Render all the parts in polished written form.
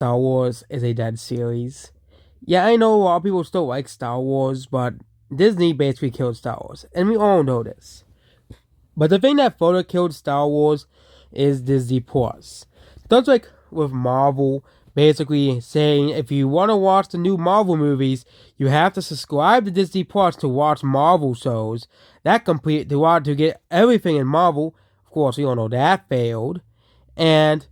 Star Wars is a dead series. Yeah, I know a lot of people still like Star Wars, but Disney basically killed Star Wars, and we all know this. But the thing that further killed Star Wars is Disney Plus. That's like with Marvel, basically saying if you want to watch the new Marvel movies, you have to subscribe to Disney Plus to watch Marvel shows. That complete to get everything in Marvel. Of course, we all know that failed, and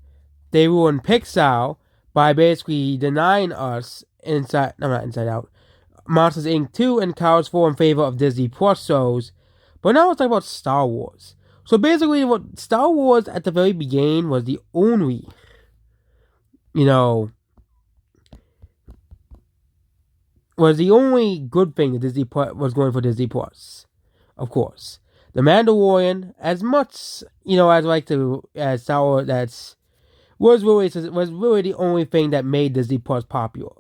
they ruined Pixar by basically denying us Inside Out, Monsters Inc. 2 and Cars 4 in favor of Disney Plus shows. But now let's talk about Star Wars. So basically, what Star Wars at the very beginning was the only, you know, was the only good thing that Disney Plus was going for Disney Plus. Of course, The Mandalorian, as much as I like to as Star Wars, was really the only thing that made Disney Plus popular.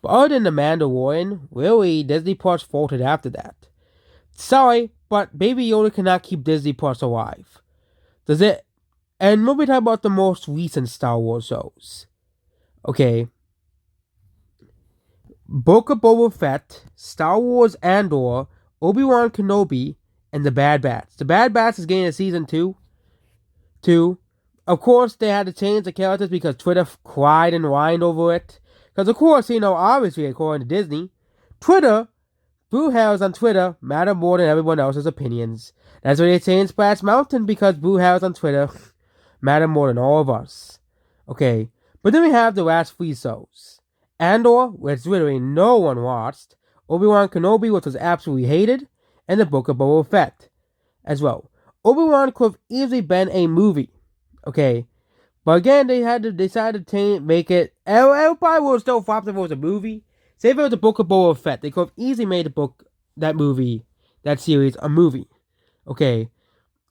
But other than The Mandalorian, really Disney Plus faltered after that. Sorry, but Baby Yoda cannot keep Disney Plus alive. Does it? And we'll be talking about the most recent Star Wars shows. Okay. Book of Boba Fett, Star Wars Andor, Obi-Wan Kenobi, and The Bad Batch. The Bad Batch is getting a season 2. Of course, they had to change the characters because Twitter cried and whined over it. Because, of course, obviously, according to Disney, Blue Hairs on Twitter matter more than everyone else's opinions. That's why they changed Splash Mountain, because Blue Hairs on Twitter matter more than all of us. Okay, but then we have the last 3 shows. Andor, which literally no one watched, Obi-Wan Kenobi, which was absolutely hated, and the Book of Boba Fett as well. Obi-Wan could have easily been a movie. Okay, but again, they had to decide to make it. It probably would have still flopped if it was a movie. Say if it was the Book of Boba Fett, they could have easily made that series, a movie. Okay,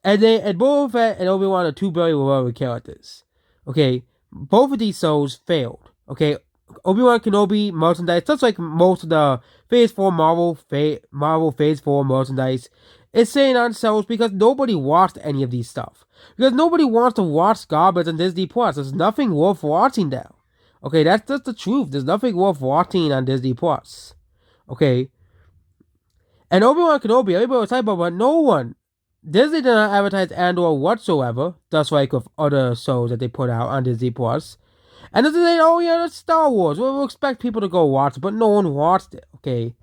and Boba Fett and Obi-Wan are 2 very beloved characters. Okay, both of these shows failed. Okay, Obi-Wan Kenobi merchandise, just like most of the Phase 4 Marvel Phase 4 merchandise, is saying on sales because nobody watched any of these stuff. Because nobody wants to watch garbage on Disney Plus. There's nothing worth watching now. Okay, that's just the truth. There's nothing worth watching on Disney Plus. Okay. And Obi-Wan Kenobi, everybody was talking about, but no one. Disney did not advertise Andor whatsoever, just like with other shows that they put out on Disney Plus. And they say, oh yeah, that's Star Wars. We'll expect people to go watch it, but no one watched it. Okay.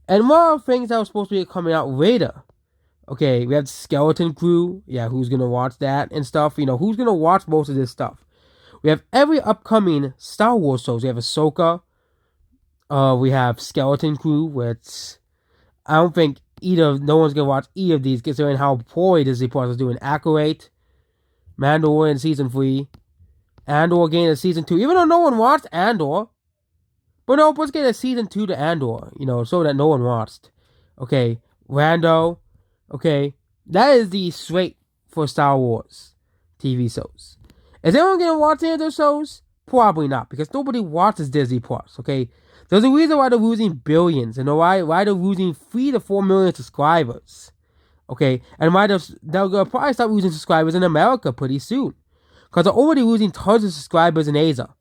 And one of the things that was supposed to be coming out later. Okay, we have Skeleton Crew. Yeah, who's gonna watch that and stuff? Who's gonna watch most of this stuff? We have every upcoming Star Wars shows. We have Ahsoka. We have Skeleton Crew, which I don't think no one's gonna watch either of these, considering how poorly Disney Plus is doing. Acolyte, Mandalorian Season 3, Andor getting a Season 2, even though no one watched Andor. But no, let's get a Season 2 to Andor, so that no one watched. Okay, Rando. Okay, that is the straight for Star Wars TV shows. Is anyone going to watch any of those shows? Probably not, because nobody watches Disney Plus, okay? There's a reason why they're losing billions, and why they're losing 3 to 4 million subscribers, okay? And why they're going to probably start losing subscribers in America pretty soon, because they're already losing tons of subscribers in Asia.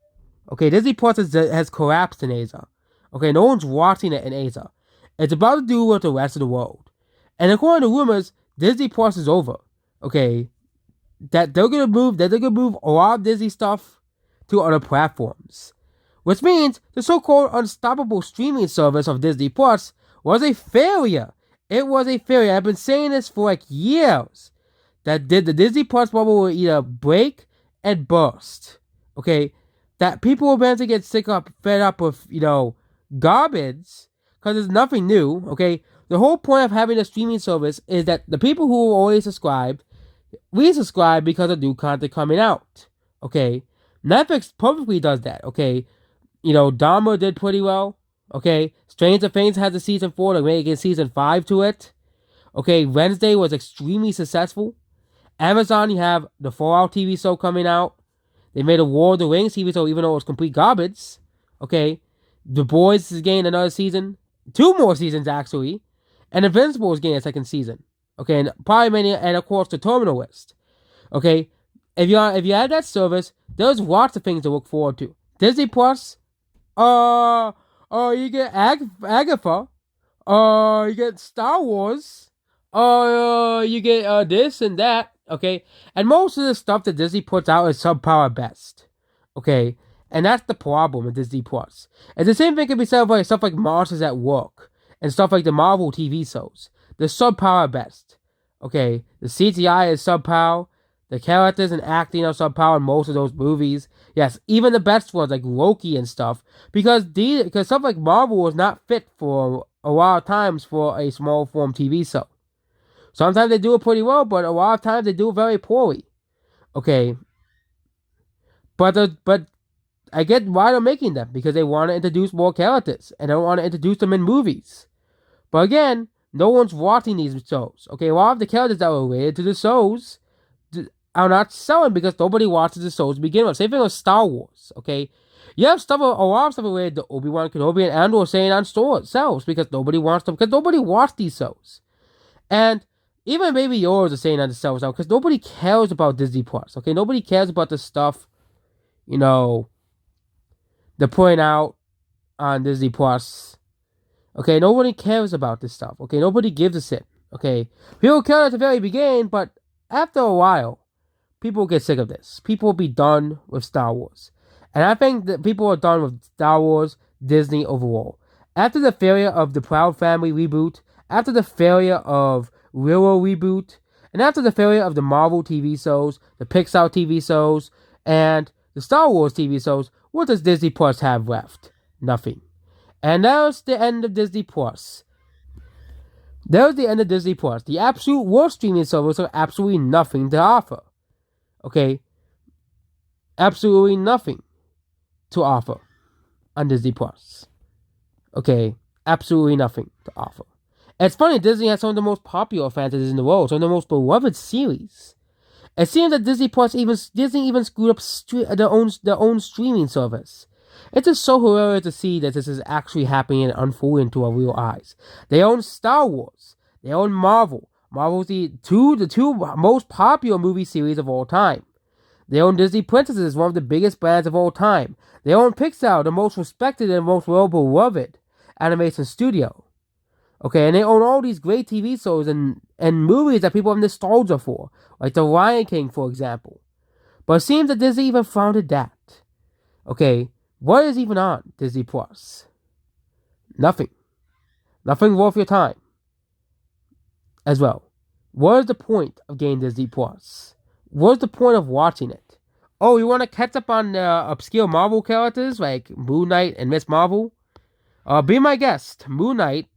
Okay, Disney Plus has collapsed in Asia. Okay, no one's watching it in Asia. It's about to do with the rest of the world. And according to rumors, Disney Plus is over. Okay, that they're gonna move a lot of Disney stuff to other platforms, which means the so-called unstoppable streaming service of Disney Plus was a failure. It was a failure. I've been saying this for like years. That the Disney Plus bubble will either break and burst. Okay, that people will eventually get fed up with garbage, because there's nothing new. Okay. The whole point of having a streaming service is that the people who are already subscribed, resubscribe because of new content coming out. Okay? Netflix perfectly does that. Okay? Dahmer did pretty well. Okay? Stranger Things has a season 4. They're making season 5 to it. Okay? Wednesday was extremely successful. Amazon, you have the Fallout TV show coming out. They made a War of the Rings TV show, even though it was complete garbage. Okay? The Boys is getting another season. 2 more seasons, actually. And Invincible is getting a 2nd season. Okay, and of course, The Terminal List. Okay, if you have that service, there's lots of things to look forward to. Disney Plus, you get Agatha, you get Star Wars, you get this and that, okay? And most of the stuff that Disney puts out is subpar at best, okay? And that's the problem with Disney Plus. And the same thing can be said about stuff like Monsters at Work and stuff like the Marvel TV shows. They're subpar at best, okay? The CGI is subpar. The characters and acting are subpar in most of those movies. Yes, even the best ones like Loki and stuff, because stuff like Marvel is not fit for a lot of times for a small form TV show. Sometimes they do it pretty well, but a lot of times they do it very poorly. Okay, but I get why they're making them, because they want to introduce more characters and they don't want to introduce them in movies. But again, no one's watching these shows. Okay, a lot of the characters that were related to the shows are not selling because nobody watches the shows to begin with. Same thing with Star Wars, okay? You have a lot of stuff related to Obi-Wan Kenobi and Andor saying on sells because nobody wants them, because nobody watched these shows. And even Baby Yoda is saying on the sells out because nobody cares about Disney Plus, okay? Nobody cares about the stuff, they're putting out on Disney Plus. Okay, nobody cares about this stuff, okay? Nobody gives a shit, okay? People care at the very beginning, but after a while, people get sick of this. People will be done with Star Wars. And I think that people are done with Star Wars, Disney overall. After the failure of the Proud Family reboot, after the failure of Willow reboot, and after the failure of the Marvel TV shows, the Pixar TV shows, and the Star Wars TV shows, what does Disney Plus have left? Nothing. And that's the end of Disney Plus. That was the end of Disney Plus. The absolute worst streaming service with absolutely nothing to offer. Okay? Absolutely nothing to offer on Disney Plus. Okay? Absolutely nothing to offer. And it's funny, Disney has some of the most popular fantasies in the world, some of the most beloved series. It seems that Disney even screwed up their own streaming service. It's just so hilarious to see that this is actually happening and unfolding to our real eyes. They own Star Wars. They own Marvel. Marvel's the two most popular movie series of all time. They own Disney Princesses, one of the biggest brands of all time. They own Pixar, the most respected and most well-beloved animation studio. Okay, and they own all these great TV shows and movies that people have nostalgia for, like The Lion King, for example. But it seems that Disney even founded that. Okay, what is even on Disney Plus? Nothing. Nothing worth your time. As well. What is the point of getting Disney Plus? What is the point of watching it? Oh, you want to catch up on obscure Marvel characters like Moon Knight and Miss Marvel? Be my guest. Moon Knight,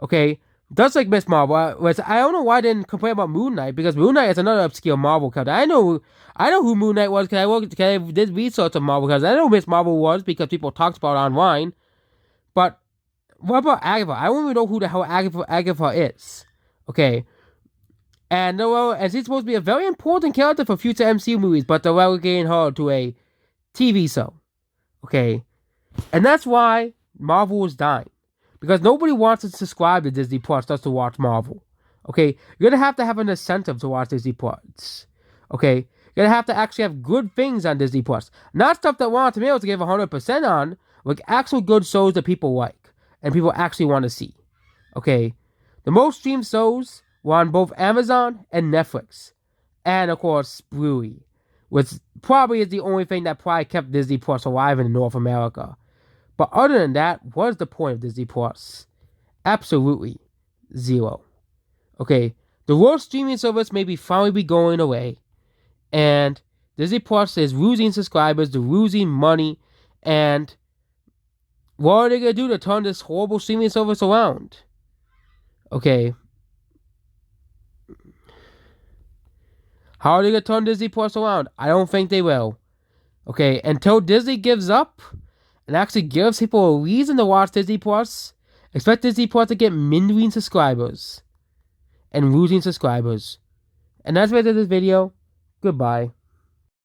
okay, just like Miss Marvel. I don't know why I didn't complain about Moon Knight, because Moon Knight is another obscure Marvel character. I know who Moon Knight was because I did research on Marvel characters. I know who Miss Marvel was because people talked about it online. But what about Agatha? I don't even know who the hell Agatha is. Okay. And she's supposed to be a very important character for future MCU movies, but they're relegating her to a TV show. Okay. And that's why Marvel is dying. Because nobody wants to subscribe to Disney Plus just to watch Marvel. Okay? You're going to have an incentive to watch Disney Plus. Okay? You're going to have to actually have good things on Disney Plus. Not stuff that Rotten Tomatoes to give 100% on, like actual good shows that people like and people actually want to see. Okay? The most streamed shows were on both Amazon and Netflix. And, of course, Bluey, which probably is the only thing that probably kept Disney Plus alive in North America. But other than that, what is the point of Disney Plus? Absolutely zero. Okay, the world streaming service may finally be going away, and Disney Plus is losing subscribers, they're losing money, and what are they going to do to turn this horrible streaming service around? Okay. How are they going to turn Disney Plus around? I don't think they will. Okay, until Disney gives up and actually gives people a reason to watch Disney Plus, expect Disney Plus to get million subscribers and losing subscribers. And that's the end of this video. Goodbye.